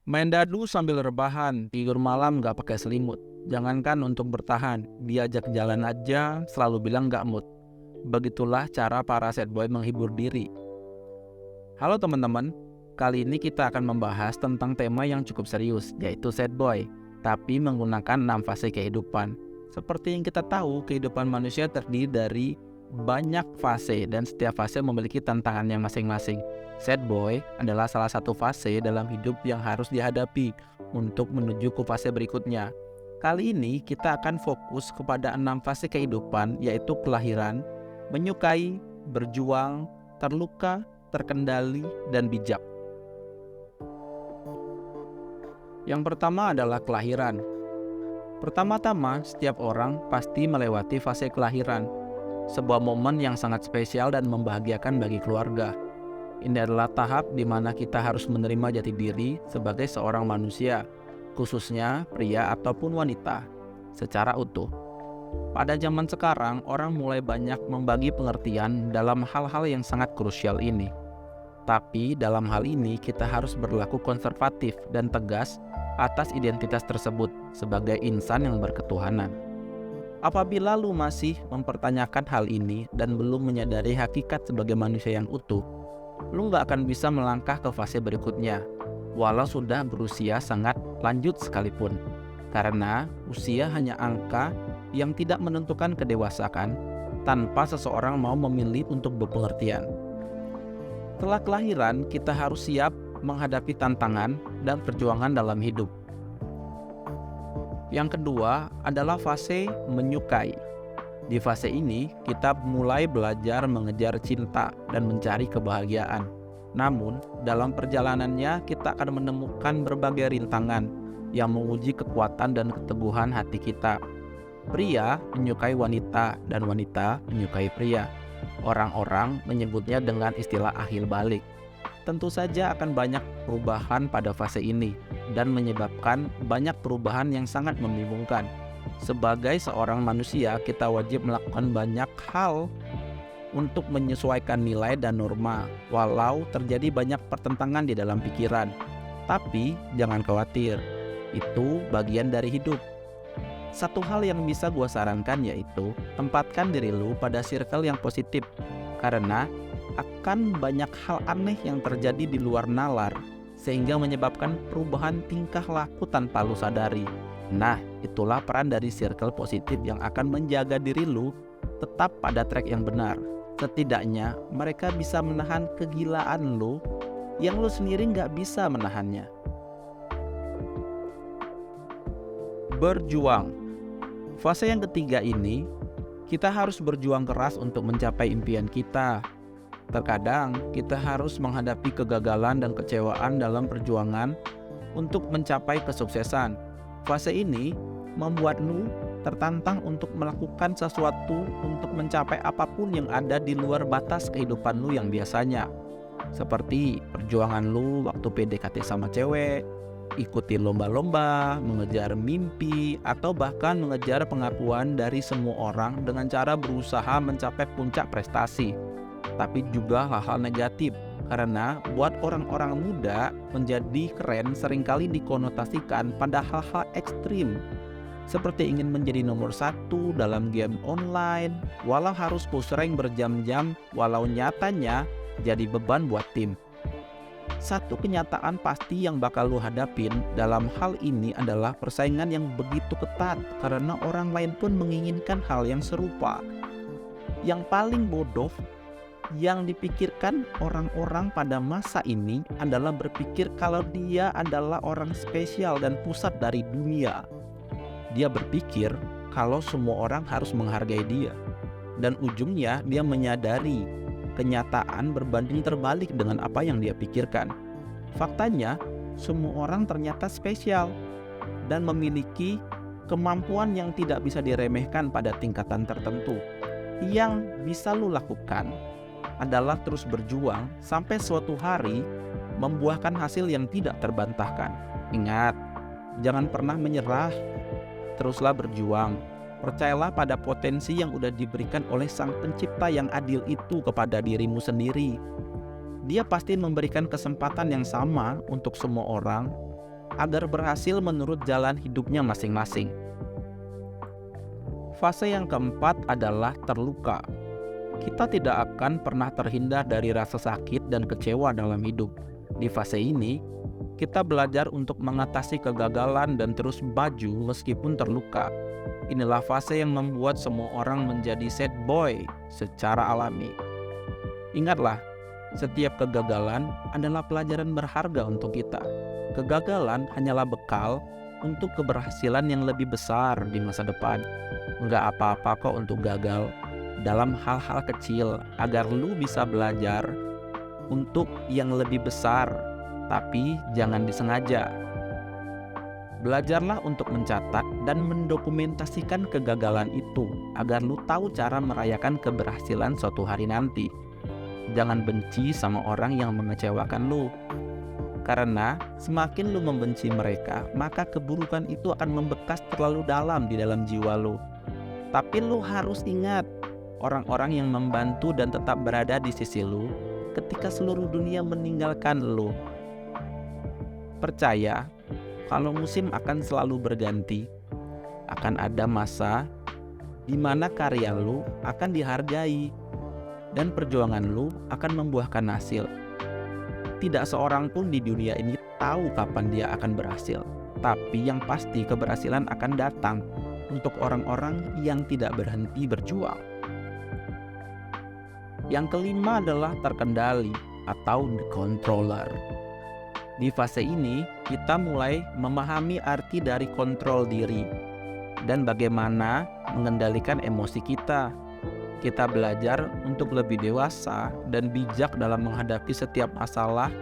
Main dadu sambil rebahan, tidur malam gak pakai selimut. Jangankan untuk bertahan, diajak jalan aja selalu bilang gak mood. Begitulah cara para sad boy menghibur diri. Halo teman-teman, kali ini kita akan membahas tentang tema yang cukup serius, yaitu sad boy, tapi menggunakan 6 fase kehidupan. Seperti yang kita tahu, kehidupan manusia terdiri dari banyak fase dan setiap fase memiliki tantangannya masing-masing. Sad boy adalah salah satu fase dalam hidup yang harus dihadapi untuk menuju ke fase berikutnya. Kali ini kita akan fokus kepada 6 fase kehidupan, yaitu kelahiran, menyukai, berjuang, terluka, terkendali, dan bijak. Yang pertama adalah kelahiran. Pertama-tama, setiap orang pasti melewati fase kelahiran, sebuah momen yang sangat spesial dan membahagiakan bagi keluarga. Ini adalah tahap di mana kita harus menerima jati diri sebagai seorang manusia, khususnya pria ataupun wanita, secara utuh. Pada zaman sekarang, orang mulai banyak membagi pengertian dalam hal-hal yang sangat krusial ini. Tapi dalam hal ini kita harus berlaku konservatif dan tegas atas identitas tersebut sebagai insan yang berketuhanan. Apabila lu masih mempertanyakan hal ini dan belum menyadari hakikat sebagai manusia yang utuh, lu gak akan bisa melangkah ke fase berikutnya, walau sudah berusia sangat lanjut sekalipun. Karena usia hanya angka yang tidak menentukan kedewasaan tanpa seseorang mau memilih untuk berpengertian. Setelah kelahiran, kita harus siap menghadapi tantangan dan perjuangan dalam hidup. Yang kedua adalah fase menyukai. Di fase ini, kita mulai belajar mengejar cinta dan mencari kebahagiaan. Namun, dalam perjalanannya kita akan menemukan berbagai rintangan yang menguji kekuatan dan keteguhan hati kita. Pria menyukai wanita dan wanita menyukai pria. Orang-orang menyebutnya dengan istilah akhil balik. Tentu saja akan banyak perubahan pada fase ini dan menyebabkan banyak perubahan yang sangat membingungkan. Sebagai seorang manusia, kita wajib melakukan banyak hal untuk menyesuaikan nilai dan norma, walau terjadi banyak pertentangan di dalam pikiran. Tapi jangan khawatir, itu bagian dari hidup. Satu hal yang bisa gue sarankan yaitu tempatkan diri lu pada circle yang positif, karena akan banyak hal aneh yang terjadi di luar nalar sehingga menyebabkan perubahan tingkah laku tanpa lu sadari. Nah, itulah peran dari circle positif yang akan menjaga diri lu tetap pada track yang benar. Setidaknya mereka bisa menahan kegilaan lu yang lu sendiri gak bisa menahannya. Berjuang. Fase yang ketiga ini, kita harus berjuang keras untuk mencapai impian kita. Terkadang kita harus menghadapi kegagalan dan kecewaan dalam perjuangan untuk mencapai kesuksesan. Fase ini membuat lu tertantang untuk melakukan sesuatu untuk mencapai apapun yang ada di luar batas kehidupan lu yang biasanya. Seperti perjuangan lu waktu PDKT sama cewek, ikuti lomba-lomba, mengejar mimpi, atau bahkan mengejar pengakuan dari semua orang dengan cara berusaha mencapai puncak prestasi. Tapi juga hal-hal negatif, karena buat orang-orang muda menjadi keren seringkali dikonotasikan pada hal-hal ekstrim, seperti ingin menjadi nomor 1 dalam game online, walau harus push rank berjam-jam, walau nyatanya jadi beban buat tim. Satu kenyataan pasti yang bakal lu hadapin dalam hal ini adalah persaingan yang begitu ketat, karena orang lain pun menginginkan hal yang serupa. Yang paling bodoh yang dipikirkan orang-orang pada masa ini adalah berpikir kalau dia adalah orang spesial dan pusat dari dunia. Dia berpikir kalau semua orang harus menghargai dia, dan ujungnya dia menyadari kenyataan berbanding terbalik dengan apa yang dia pikirkan. Faktanya, semua orang ternyata spesial dan memiliki kemampuan yang tidak bisa diremehkan pada tingkatan tertentu. Yang bisa lu lakukan adalah terus berjuang sampai suatu hari membuahkan hasil yang tidak terbantahkan. Ingat, jangan pernah menyerah, teruslah berjuang. Percayalah pada potensi yang udah diberikan oleh Sang Pencipta yang adil itu kepada dirimu sendiri. Dia pasti memberikan kesempatan yang sama untuk semua orang agar berhasil menurut jalan hidupnya masing-masing. Fase yang keempat adalah terluka. Kita tidak akan pernah terhindar dari rasa sakit dan kecewa dalam hidup. Di fase ini, kita belajar untuk mengatasi kegagalan dan terus maju meskipun terluka. Inilah fase yang membuat semua orang menjadi sad boy secara alami. Ingatlah, setiap kegagalan adalah pelajaran berharga untuk kita. Kegagalan hanyalah bekal untuk keberhasilan yang lebih besar di masa depan. Nggak apa-apa kok untuk gagal dalam hal-hal kecil agar lu bisa belajar untuk yang lebih besar, tapi jangan disengaja. Belajarlah untuk mencatat dan mendokumentasikan kegagalan itu agar lu tahu cara merayakan keberhasilan suatu hari nanti. Jangan benci sama orang yang mengecewakan lu. Karena semakin lu membenci mereka, maka keburukan itu akan membekas terlalu dalam di dalam jiwa lu. Tapi lu harus ingat, orang-orang yang membantu dan tetap berada di sisi lu ketika seluruh dunia meninggalkan lu. Percaya, kalau musim akan selalu berganti, akan ada masa di mana karya lu akan dihargai dan perjuangan lu akan membuahkan hasil. Tidak seorang pun di dunia ini tahu kapan dia akan berhasil, tapi yang pasti keberhasilan akan datang untuk orang-orang yang tidak berhenti berjuang. Yang kelima adalah terkendali atau the controller. Di fase ini, kita mulai memahami arti dari kontrol diri dan bagaimana mengendalikan emosi kita. Kita belajar untuk lebih dewasa dan bijak dalam menghadapi setiap masalah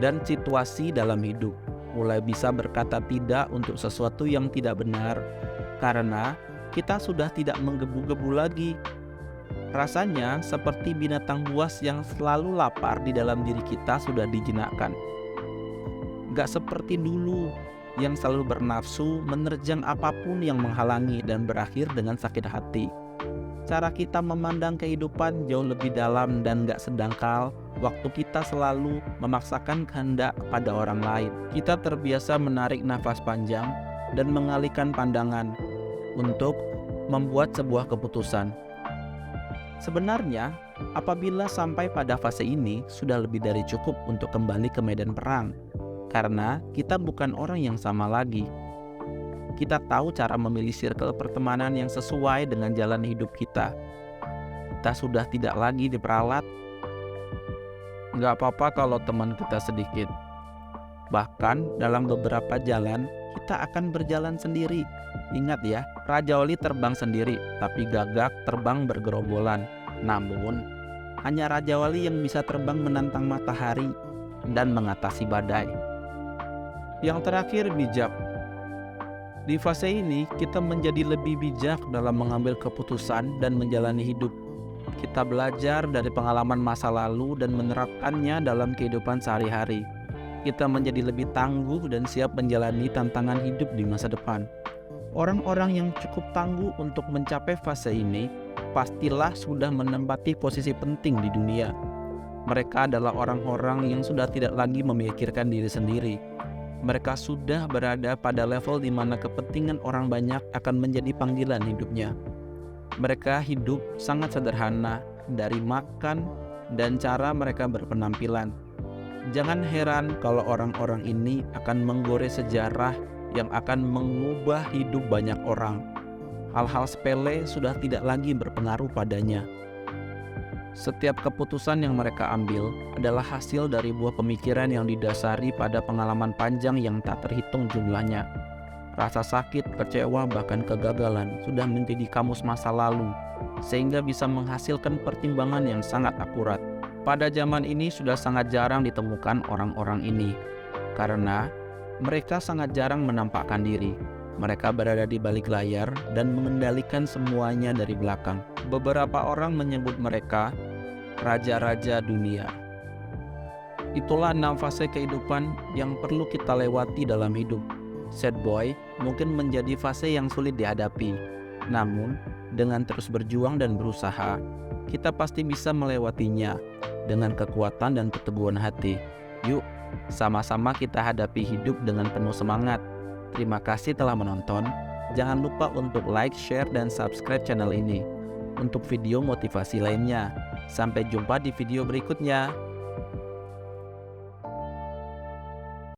dan situasi dalam hidup. Mulai bisa berkata tidak untuk sesuatu yang tidak benar, karena kita sudah tidak menggebu-gebu lagi. Rasanya seperti binatang buas yang selalu lapar di dalam diri kita sudah dijinakkan. Gak seperti dulu yang selalu bernafsu menerjang apapun yang menghalangi dan berakhir dengan sakit hati. Cara kita memandang kehidupan jauh lebih dalam dan gak sedangkal waktu kita selalu memaksakan kehendak pada orang lain. Kita terbiasa menarik nafas panjang dan mengalihkan pandangan untuk membuat sebuah keputusan. Sebenarnya, apabila sampai pada fase ini, sudah lebih dari cukup untuk kembali ke medan perang. Karena kita bukan orang yang sama lagi. Kita tahu cara memilih circle pertemanan yang sesuai dengan jalan hidup kita. Kita sudah tidak lagi diperalat. Gak apa-apa kalau teman kita sedikit. Bahkan dalam beberapa jalan, kita akan berjalan sendiri. Ingat ya, Raja Wali terbang sendiri, tapi gagak terbang bergerombolan. Namun, hanya Raja Wali yang bisa terbang menantang matahari dan mengatasi badai. Yang terakhir, bijak. Di fase ini, kita menjadi lebih bijak dalam mengambil keputusan dan menjalani hidup. Kita belajar dari pengalaman masa lalu dan menerapkannya dalam kehidupan sehari-hari. Kita menjadi lebih tangguh dan siap menjalani tantangan hidup di masa depan. Orang-orang yang cukup tangguh untuk mencapai fase ini, pastilah sudah menempati posisi penting di dunia. Mereka adalah orang-orang yang sudah tidak lagi memikirkan diri sendiri. Mereka sudah berada pada level di mana kepentingan orang banyak akan menjadi panggilan hidupnya. Mereka hidup sangat sederhana, dari makan dan cara mereka berpenampilan. Jangan heran kalau orang-orang ini akan menggores sejarah yang akan mengubah hidup banyak orang. Hal-hal sepele sudah tidak lagi berpengaruh padanya. Setiap keputusan yang mereka ambil adalah hasil dari buah pemikiran yang didasari pada pengalaman panjang yang tak terhitung jumlahnya. Rasa sakit, kecewa, bahkan kegagalan sudah menjadi kamus masa lalu, sehingga bisa menghasilkan pertimbangan yang sangat akurat. Pada zaman ini sudah sangat jarang ditemukan orang-orang ini, karena mereka sangat jarang menampakkan diri. Mereka berada di balik layar dan mengendalikan semuanya dari belakang. Beberapa orang menyebut mereka raja-raja dunia. Itulah 6 fase kehidupan yang perlu kita lewati dalam hidup. Sad boy mungkin menjadi fase yang sulit dihadapi. Namun, dengan terus berjuang dan berusaha, kita pasti bisa melewatinya dengan kekuatan dan keteguhan hati. Yuk, Sama-sama kita hadapi hidup dengan penuh semangat. Terima kasih telah menonton. Jangan lupa untuk like, share, dan subscribe channel ini untuk video motivasi lainnya. Sampai jumpa di video berikutnya.